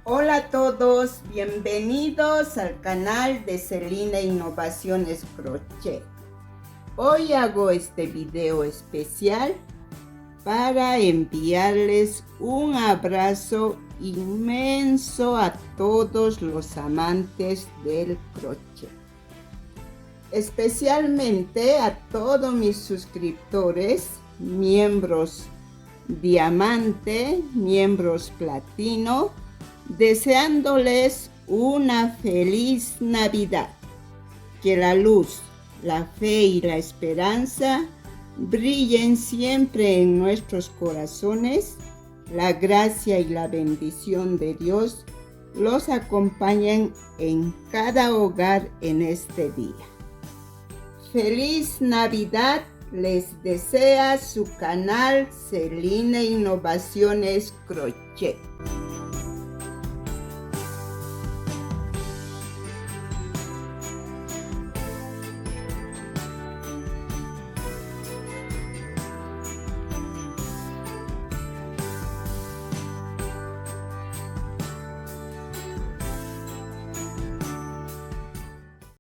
Hola a todos, bienvenidos al canal de Celina Innovaciones Crochet. Hoy hago este video especial para enviarles un abrazo inmenso a todos los amantes del crochet. Especialmente a todos mis suscriptores, miembros diamante, miembros platino, deseándoles una feliz Navidad. Que la luz, la fe y la esperanza brillen siempre en nuestros corazones. La gracia y la bendición de Dios los acompañen en cada hogar en este día. Feliz Navidad les desea su canal Celina Innovaciones Crochet.